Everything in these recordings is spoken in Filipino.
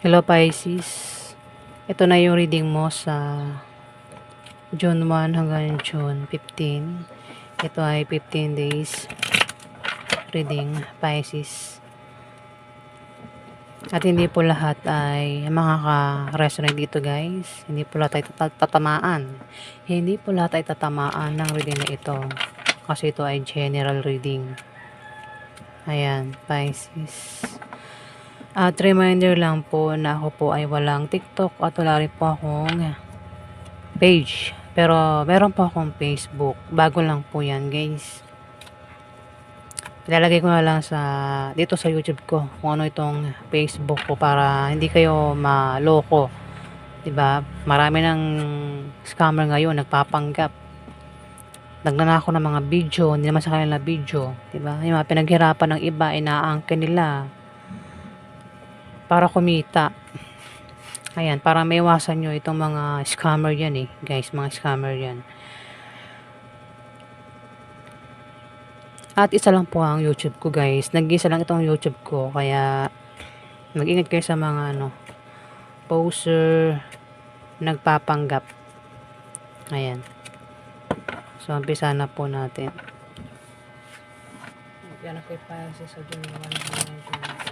Hello Pisces, ito na yung reading mo sa June 1 hanggang June 15. Ito ay 15 days reading Pisces. At hindi po lahat ay makaka-resonate dito guys. Hindi po lahat ay tatamaan. Hindi po lahat ay tatamaan ng reading na ito. Kasi ito ay general reading. Ayan, Pisces. At reminder lang po na ako po ay walang TikTok at wala rin po akong page. Pero meron po akong Facebook. Bago lang po yan guys. Ilalagay ko na lang dito sa YouTube ko kung ano itong Facebook ko para hindi kayo maloko. 'Di ba? Marami ng scammer ngayon nagpapanggap. Nagnanako ng mga video, hindi naman sa kanila video, 'di ba? Yung mga pinaghirapan ng iba inaangkin nila para kumita. Ayan, para maiwasan nyo itong mga scammer yan guys, mga scammer yan. At isa lang po ang YouTube ko guys, nag-isa lang itong YouTube ko, kaya mag-ingat kayo sa mga poser, nagpapanggap. Ayan. So, umpisa na po natin. Yan ako ipasa sa June 1.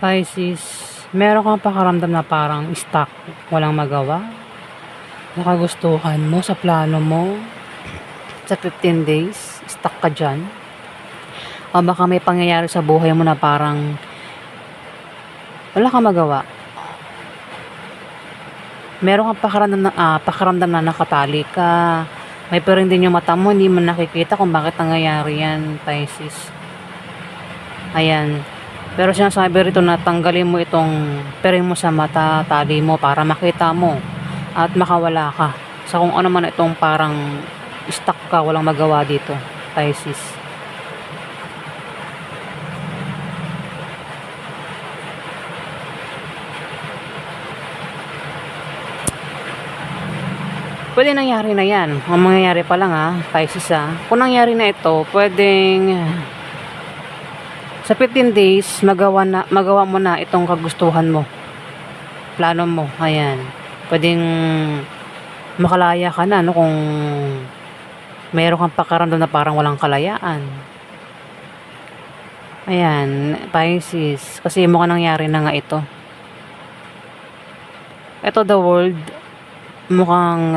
Pisces, meron kang pakaramdam na parang stuck, walang magawa, nakagustuhan mo sa plano mo, sa 15 days, stuck ka dyan. O baka may pangyayari sa buhay mo na parang wala kang magawa. Meron kang pakaramdam na nakatali ka, may pero hindi yung mata mo, hindi mo nakikita kung bakit nangyayari yan, Pisces. Ayan. Pero sinasabi rito na tanggalin mo itong pering mo sa mata, tali mo para makita mo at makawala ka sa kung ano man itong parang stuck ka, walang magawa dito, Pisces. Pwede nangyari na yan. Ang mangyayari pa lang Pisces kung nangyari na ito, pwedeng sa 15 days, magawa mo na itong kagustuhan mo. Plano mo, ayan. Pwedeng makalaya ka na, no, kung meron kang pakaramdam na parang walang kalayaan. Ayan, Pisces. Kasi mukhang nangyari na nga ito. Ito, the world. Mukhang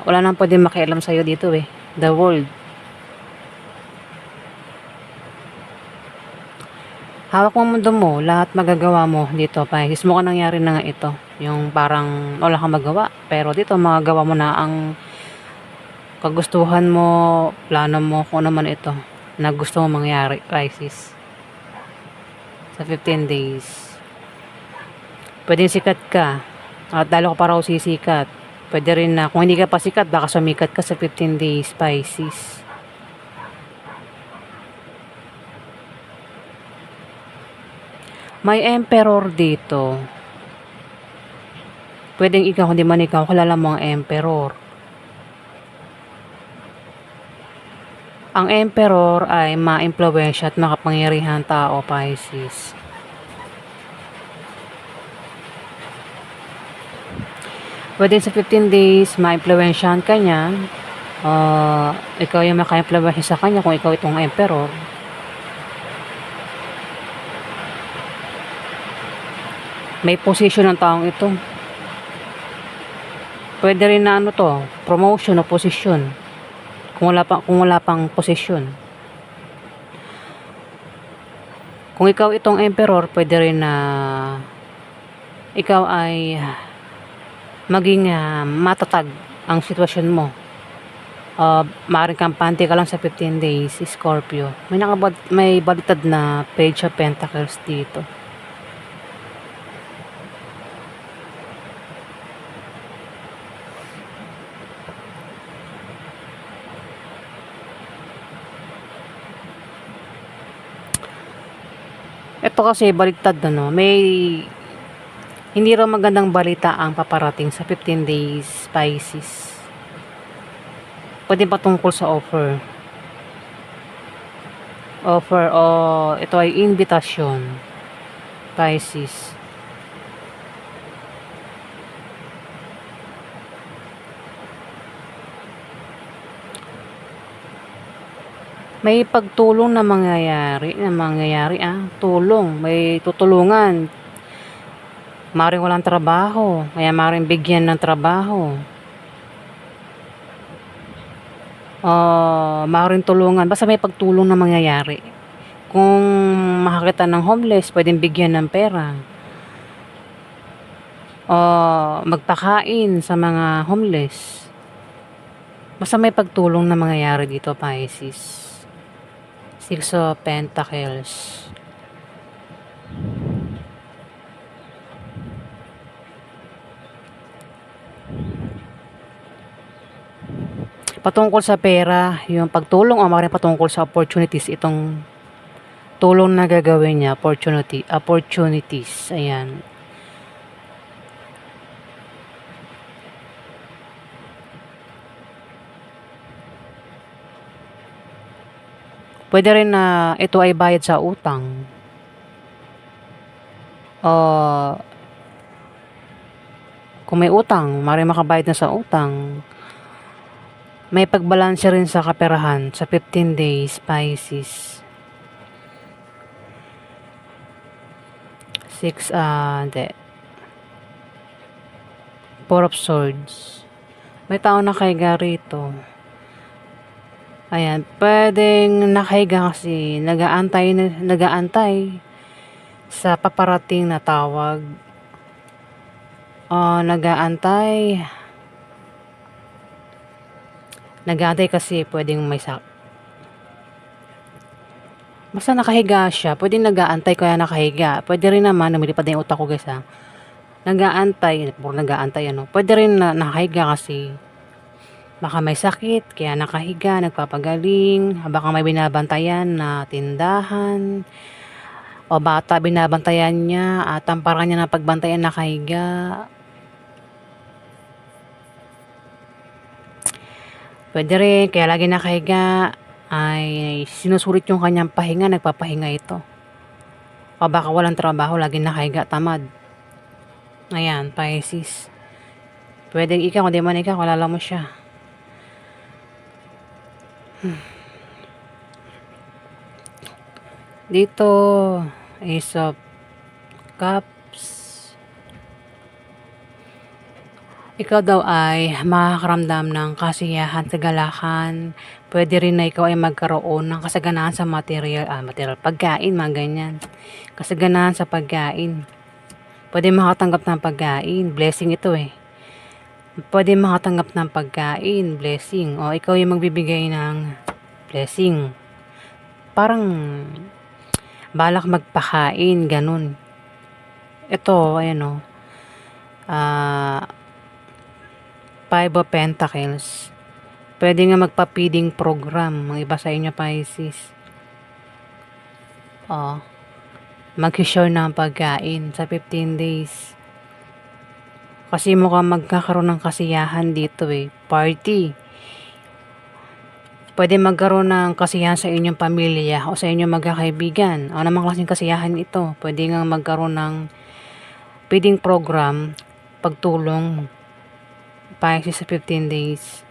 wala nang pwedeng makialam sa'yo dito The world. Hawak mo mundo mo, lahat magagawa mo dito, Pisces. Mukhang nangyari na nga ito. Yung parang wala kang magawa. Pero dito, magagawa mo na ang kagustuhan mo, plano mo, kung ano man ito na gusto mo mangyari, Pisces. Sa 15 days. Pwedeng sikat ka. At lalo ka pa raw sisikat. Pwede rin na, kung hindi ka pa sikat, baka sumikat ka sa 15 days, Pisces. May emperor dito. Pwedeng ikaw, hindi man ikaw, kilala mo ang emperor. Ang emperor ay ma-impluwensya at makapangyarihan tao, Pisces. Pwede sa 15 days, ma-impluwensyahan ka niya. Ikaw yung maka-impluwensya sa kanya kung ikaw itong emperor. May position ng taong ito. Pwede rin na promotion o position. Kung wala pang posisyon. Kung ikaw itong emperor, pwede rin na ikaw ay maging matatag ang sitwasyon mo. Maaaring kampante ka lang sa 15 days, Scorpio. May balitad na Page of Pentacles dito. Ito kasi baliktad may hindi raw magandang balita ang paparating sa 15 days, Pisces. Pwede pa tungkol sa offer. Offer o ito ay invitation, Pisces. May pagtulong na mangyayari, tulong, may tutulungan. Maring walang trabaho, kaya maring bigyan ng trabaho. Maring tulungan, basta may pagtulong na mangyayari. Kung makakita ng homeless, pwedeng bigyan ng pera. Magpakain sa mga homeless. Basta may pagtulong na mangyayari dito, Pisces. 6 of Pentacles. Patungkol sa pera, yung pagtulong o maaaring patungkol sa opportunities, itong tulong na gagawin niya, opportunities. Ayan. Pwede rin na ito ay bayad sa utang. Kung may utang, maaaring makabayad na sa utang. May pagbalanse rin sa kaperahan sa 15 days, Pisces. 4 of Swords. May tao nakahiga rito. Ayan, pwedeng nakahiga kasi nagaantay sa paparating na tawag. Nagaantay kasi pwedeng may basta nakahiga siya, pwedeng nagaantay kaya nakahiga. Pwede rin naman, lumilipad na yung utak ko guys nagaantay, pwede rin na nakahiga kasi baka may sakit, kaya nakahiga, nagpapagaling, baka may binabantayan na tindahan, o bata binabantayan niya, at tamparan niya na pagbantayan nakahiga. Pwede rin, kaya lagi nakahiga, ay sinusulit yung kanyang pahinga, nagpapahinga ito. O baka walang trabaho, lagi nakahiga, tamad. Ayan, Pisces. Pwedeng ikaw, kung di man ikaw, kilala mo siya. Dito, Ace of Cups. Ikaw daw ay makakaramdam ng kasiyahan, kagalakan. Pwede rin na ikaw ay magkaroon ng kasaganaan sa material pagkain, mga ganyan. Kasaganaan sa pagkain. Pwede makatanggap ng pagkain, blessing ito eh. Pwede makatanggap ng pagkain, blessing. O ikaw yung magbibigay ng blessing. Parang balak magpakain, ganun. Ito, ayan o. Five of Pentacles. Pwede nga magpa-feeding program. Mga iba sa inyo, Pisces. Mag-share ng pagkain sa 15 days. Kasi mukhang magkakaroon ng kasiyahan dito eh. Party. Pwede magkaroon ng kasiyahan sa inyong pamilya o sa inyong magkakaibigan. Ano namang klaseng kasiyahan ito? Pwede nga magkaroon ng feeding program, pagtulong, Pisces sa 15 days.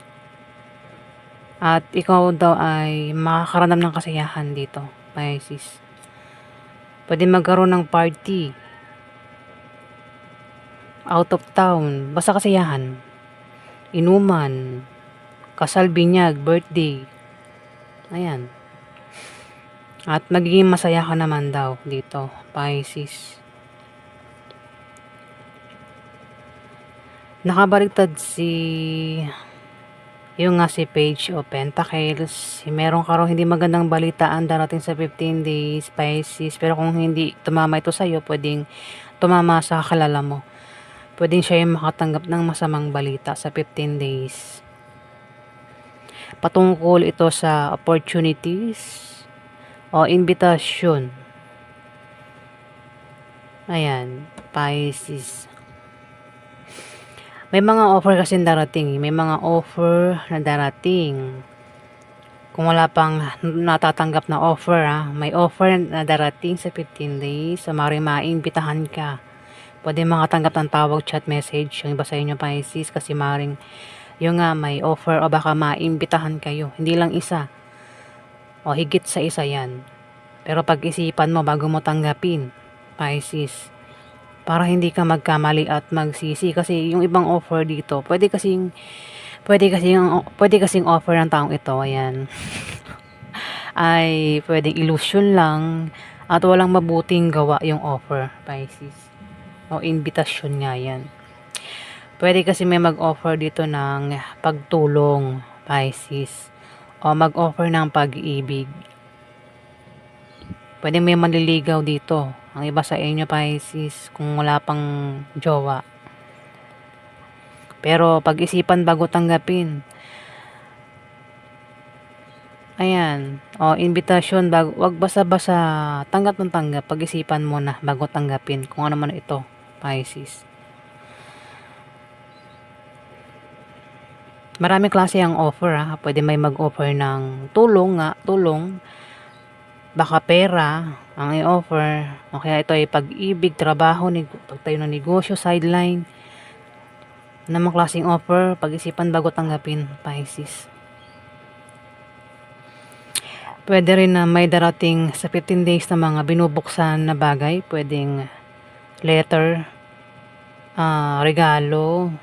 At ikaw daw ay makakaramdam ng kasiyahan dito, Pisces. Pwede magkaroon ng party. Out of town, basta kasiyahan. Inuman, kasal, binyag, birthday. Ayan. At magiging masaya ka naman daw dito, Pisces. Nakabaliktad yung nga si Page of Pentacles. Meron ka raw hindi magandang balitaan darating sa 15 days, Pisces. Pero kung hindi tumama ito sa'yo, pwedeng tumama sa kalala mo. Pwedeng siya yung makatanggap ng masamang balita sa 15 days. Patungkol ito sa opportunities o invitation. Ayan, Pisces. May mga offer kasi darating. May mga offer na darating. Kung wala pang natatanggap na offer, may offer na darating sa 15 days. So, maaaring maimbitahan ka. Pwede makatanggap ng tawag, chat, message. Yung iba sa inyo, Pisces, kasi maaaring yung nga may offer o baka maimbitahan kayo. Hindi lang isa. O higit sa isa yan. Pero pag-isipan mo bago mo tanggapin, Pisces, para hindi ka magkamali at magsisi. Kasi yung ibang offer dito, pwede kasing offer ng taong ito, ayan, ay pwedeng illusion lang at walang mabuting gawa yung offer, Pisces. O invitation nga yan. Pwede kasi may mag-offer dito ng pagtulong, Pisces. O mag-offer ng pag-ibig. Pwede may manliligaw dito. Ang iba sa inyo, Pisces, kung wala pang jowa. Pero pag-isipan bago tanggapin. Ayan. O, invitation, wag basa-basa tanggap ng tanggap. Pag-isipan mo na bago tanggapin kung ano man ito, Pisces. Maraming klase ang offer, Pwede may mag-offer ng tulong. Baka pera ang i-offer. O kaya ito ay pag-ibig, trabaho, pagtayo ng negosyo, sideline. Namang klaseng offer, pag-isipan bago tanggapin, Pisces. Pwede rin na may darating sa 15 days na mga binubuksan na bagay. Pwedeng letter, regalo,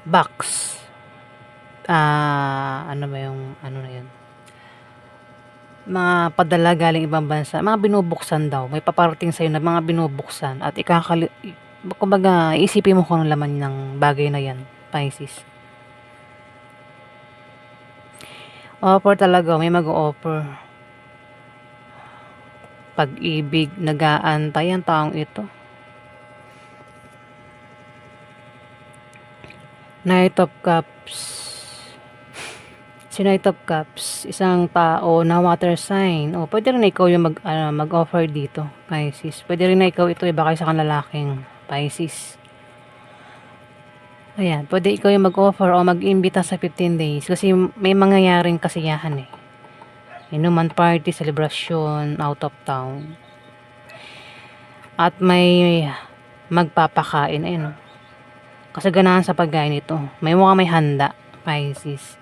box. Ano ba yung, ano na yun? Mga padala galing ibang bansa. Mga binubuksan daw. May paparating sa'yo na mga binubuksan. At kumbaga, isipin mo kung ano laman ng bagay na yan, Pisces. Offer talaga. May mag-offer. Pag-ibig, nag-aantay ang taong ito. Knight of Cups. Si Knight of Cups, isang tao na water sign. O, pwede rin na ikaw yung mag-offer dito, Pisces. Pwede rin na ikaw ito, baka isa kang lalaking Pisces. Ayan, pwede ikaw yung mag-offer o mag-imbita sa 15 days kasi may mangyayaring kasiyahan eh. Inuman party, celebration, out of town. At may magpapakain, ayun o. Kasaganahan sa pagkain ito. May mukhang may handa, Pisces.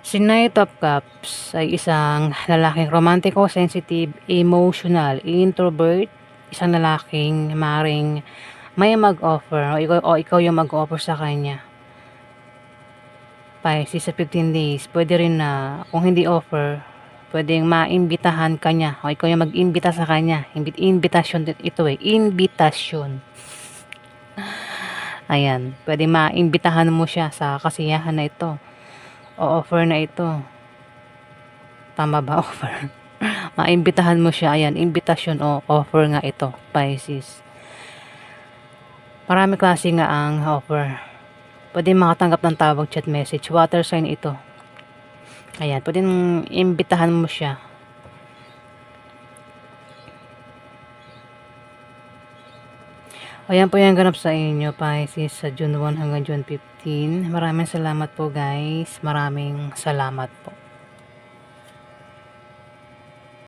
Si Knight of Cups ay isang lalaking romantiko, sensitive, emotional, introvert, isang lalaking maring may mag-offer o ikaw yung mag-offer sa kanya. Pisces sa 15 days, pwede rin na kung hindi offer, pwedeng maimbitahan ka niya o ikaw yung mag-imbita sa kanya. Invitation ito eh, invitation. Ayan, pwede maimbitahan mo siya sa kasiyahan na ito o offer na ito. Tama ba? Offer. Maimbitahan mo siya. Ayan, invitation o offer nga ito, Pisces. Marami klase nga ang offer. Pwede makatanggap ng tawag, chat, message. Water sign ito. Ayan, pwede imbitahan mo siya. Ayan po yung ganap sa inyo, Pisces, sa June 1 hanggang June 15. Maraming salamat po guys. Maraming salamat po.